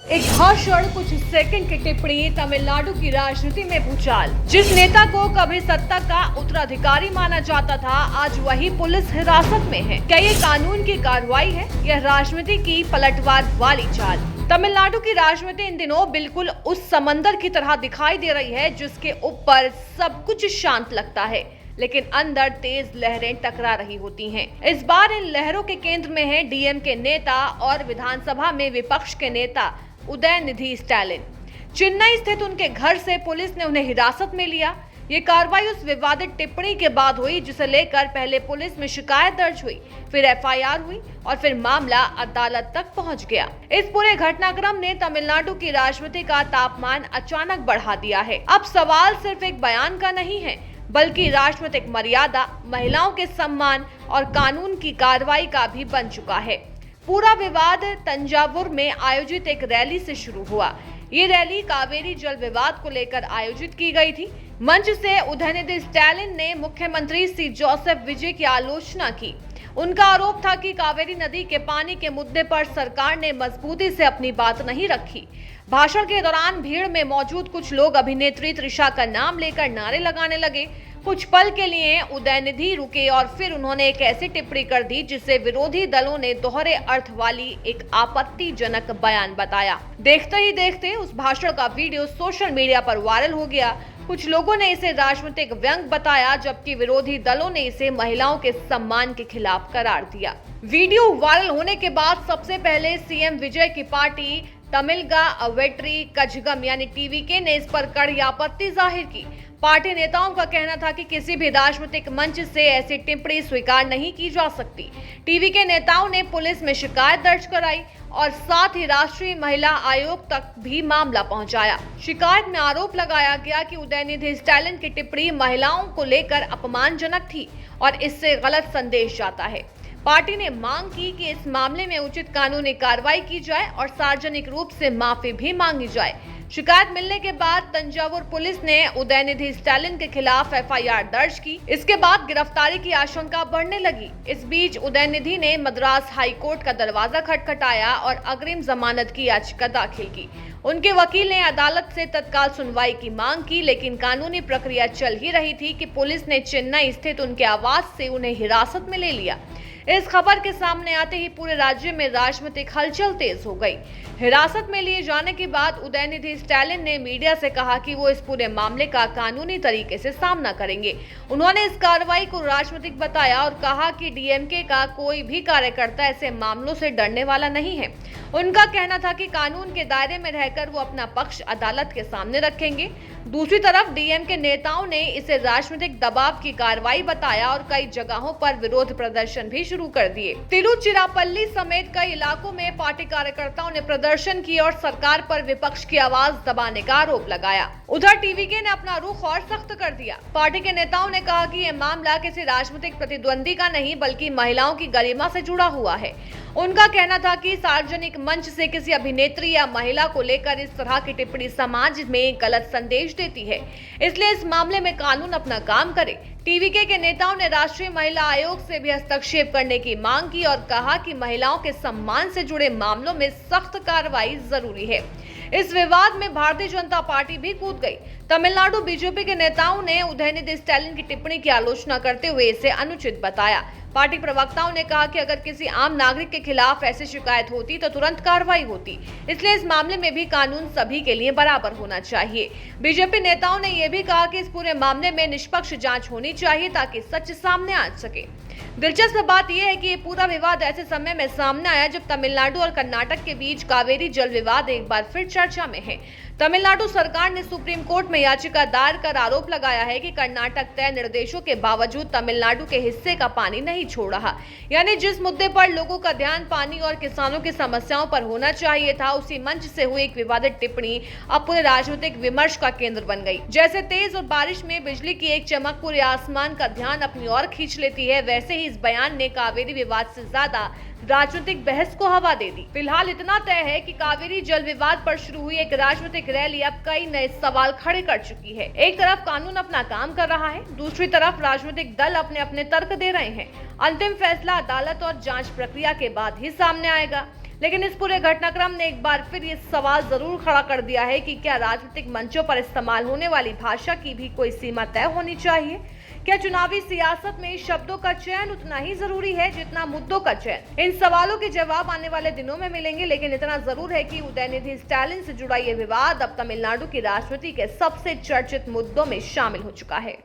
एक भाषण, कुछ सेकंड की टिप्पणी, तमिलनाडु की राजनीति में भूचाल। जिस नेता को कभी सत्ता का उत्तराधिकारी माना जाता था, आज वही पुलिस हिरासत में है। क्या ये कानून की कार्रवाई है या राजनीति की पलटवार वाली चाल? तमिलनाडु की राजनीति इन दिनों बिल्कुल उस समंदर की तरह दिखाई दे रही है जिसके ऊपर सब कुछ शांत लगता है, लेकिन अंदर तेज लहरें टकरा रही होती हैं। इस बार इन लहरों के केंद्र में है डीएमके नेता और विधानसभा में विपक्ष के नेता उदयनिधि स्टैलिन। चेन्नई स्थित उनके घर से पुलिस ने उन्हें हिरासत में लिया। ये कार्रवाई उस विवादित टिप्पणी के बाद हुई जिसे लेकर पहले पुलिस में शिकायत दर्ज हुई, फिर एफआईआर हुई और फिर मामला अदालत तक पहुंच गया। इस पूरे घटनाक्रम ने तमिलनाडु की राजनीति का तापमान अचानक बढ़ा दिया है। अब सवाल सिर्फ एक बयान का नहीं है, बल्कि राजनीतिक मर्यादा, महिलाओं के सम्मान और कानून की कार्रवाई का भी बन चुका है। पूरा विवाद तंजावुर में आयोजित एक रैली से शुरू हुआ। ये रैली कावेरी जल विवाद को लेकर आयोजित की गई थी। मंच से उदयनिधि स्टैलिन ने मुख्यमंत्री सी जोसेफ विजय की आलोचना की। उनका आरोप था कि कावेरी नदी के पानी के मुद्दे पर सरकार ने मजबूती से अपनी बात नहीं रखी। भाषण के दौरान भीड़ में मौजूद कुछ लोग अभिनेत्री त्रिशा का नाम लेकर नारे लगाने लगे। कुछ पल के लिए उदयनिधि रुके और फिर उन्होंने एक ऐसी टिप्पणी कर दी जिसे विरोधी दलों ने दोहरे अर्थ वाली एक आपत्तिजनक बयान बताया। देखते ही देखते उस भाषण का वीडियो सोशल मीडिया पर वायरल हो गया। कुछ लोगों ने इसे राजनीतिक व्यंग्य बताया, जबकि विरोधी दलों ने इसे महिलाओं के सम्मान के खिलाफ करार दिया। वीडियो वायरल होने के बाद सबसे पहले सीएम विजय की पार्टी तमिलगा वेट्री कझगम यानी टीवीके ने इस पर कड़ी आपत्ति जाहिर की। पार्टी नेताओं का कहना था कि किसी भी राजनीतिक मंच से ऐसी टिप्पणी स्वीकार नहीं की जा सकती। टीवीके नेताओं ने पुलिस में शिकायत दर्ज कराई और साथ ही राष्ट्रीय महिला आयोग तक भी मामला पहुंचाया। शिकायत में आरोप लगाया गया कि उदयनिधि स्टैलिन की टिप्पणी महिलाओं को लेकर अपमानजनक थी और इससे गलत संदेश जाता है। पार्टी ने मांग की कि इस मामले में उचित कानूनी कार्रवाई की जाए और सार्वजनिक रूप से माफी भी मांगी जाए। शिकायत मिलने के बाद तंजावुर पुलिस ने उदयनिधि स्टैलिन के खिलाफ एफआईआर दर्ज की। इसके बाद गिरफ्तारी की आशंका बढ़ने लगी। इस बीच उदयनिधि ने मद्रास हाई कोर्ट का दरवाजा खटखटाया और अग्रिम जमानत की याचिका दाखिल की। उनके वकील ने अदालत से तत्काल सुनवाई की मांग की, लेकिन कानूनी प्रक्रिया चल ही रही थी कि पुलिस ने चेन्नई स्थित उनके आवास से उन्हें हिरासत में ले लिया। इस खबर के सामने आते ही पूरे राज्य में राजनीतिक हलचल तेज हो गई। हिरासत में लिए जाने के बाद उदयनिधि स्टैलिन ने मीडिया से कहा कि वो इस पूरे मामले का कानूनी तरीके से सामना करेंगे। उन्होंने इस कार्रवाई को राजनीतिक बताया और कहा कि डीएमके का कोई भी कार्यकर्ता ऐसे मामलों से डरने वाला नहीं है। उनका कहना था कि कानून के दायरे में रहकर वो अपना पक्ष अदालत के सामने रखेंगे। दूसरी तरफ डीएमके नेताओं ने इसे राजनीतिक दबाव की कार्रवाई बताया और कई जगहों पर विरोध प्रदर्शन भी शुरू कर दिए। तिरुचिरापल्ली समेत कई इलाकों में पार्टी कार्यकर्ताओं ने प्रदर्शन किए और सरकार पर विपक्ष की आवाज दबाने का आरोप लगाया। उधर टीवीके ने अपना रुख और सख्त कर दिया। पार्टी के नेताओं ने कहा कि यह मामला किसी राजनीतिक प्रतिद्वंदी का नहीं बल्कि महिलाओं की गरिमा से जुड़ा हुआ है। उनका कहना था कि सार्वजनिक मंच से किसी अभिनेत्री या महिला को लेकर इस तरह की टिप्पणी समाज में गलत संदेश देती है, इसलिए इस मामले में कानून अपना काम करे। टीवीके के नेताओं ने राष्ट्रीय महिला आयोग से भी हस्तक्षेप करने की मांग की और कहा कि महिलाओं के सम्मान से जुड़े मामलों में सख्त कार्रवाई जरूरी है। इस विवाद में भारतीय जनता पार्टी भी कूद गई। तमिलनाडु बीजेपी के नेताओं ने उदयनिधि स्टैलिन की टिप्पणी की आलोचना करते हुए इसे अनुचित बताया। पार्टी प्रवक्ताओं ने कहा कि अगर किसी आम नागरिक के खिलाफ ऐसी शिकायत होती तो तुरंत कार्रवाई होती, इसलिए इस मामले में भी कानून सभी के लिए बराबर होना चाहिए। बीजेपी नेताओं ने यह भी कहा कि इस पूरे मामले में निष्पक्ष जांच होनी चाहिए ताकि सच सामने आ सके। दिलचस्प बात यह है कि ये पूरा विवाद ऐसे समय में सामने आया जब तमिलनाडु और कर्नाटक के बीच कावेरी जल विवाद एक बार फिर चर्चा में है। तमिलनाडु सरकार ने सुप्रीम कोर्ट में याचिका दायर कर आरोप लगाया है कि कर्नाटक तय निर्देशों के बावजूद तमिलनाडु के हिस्से का पानी नहीं छोड़ रहा। यानी जिस मुद्दे पर लोगों का ध्यान पानी और किसानों की समस्याओं पर होना चाहिए था, उसी मंच से हुई एक विवादित टिप्पणी अब पूरे राजनीतिक विमर्श का केंद्र बन गई। जैसे तेज और बारिश में बिजली की एक चमक पूरे आसमान का ध्यान अपनी ओर खींच लेती है, वैसे ही इस बयान ने कावेरी विवाद से ज्यादा राजनीतिक बहस को हवा दे दी। फिलहाल इतना तय है कि कावेरी जल विवाद पर शुरू हुई एक राजनीतिक रैली अब कई नए सवाल खड़े कर चुकी है। एक तरफ कानून अपना काम कर रहा है, दूसरी तरफ राजनीतिक दल अपने अपने तर्क दे रहे हैं। अंतिम फैसला अदालत और जांच प्रक्रिया के बाद ही सामने आएगा। लेकिन इस पूरे घटनाक्रम ने एक बार फिर ये सवाल जरूर खड़ा कर दिया है कि क्या राजनीतिक मंचों पर इस्तेमाल होने वाली भाषा की भी कोई सीमा तय होनी चाहिए? क्या चुनावी सियासत में शब्दों का चयन उतना ही जरूरी है जितना मुद्दों का चयन? इन सवालों के जवाब आने वाले दिनों में मिलेंगे, लेकिन इतना जरूर है कि उदयनिधि स्टालिन से जुड़ा ये विवाद अब तमिलनाडु की राजनीति के सबसे चर्चित मुद्दों में शामिल हो चुका है।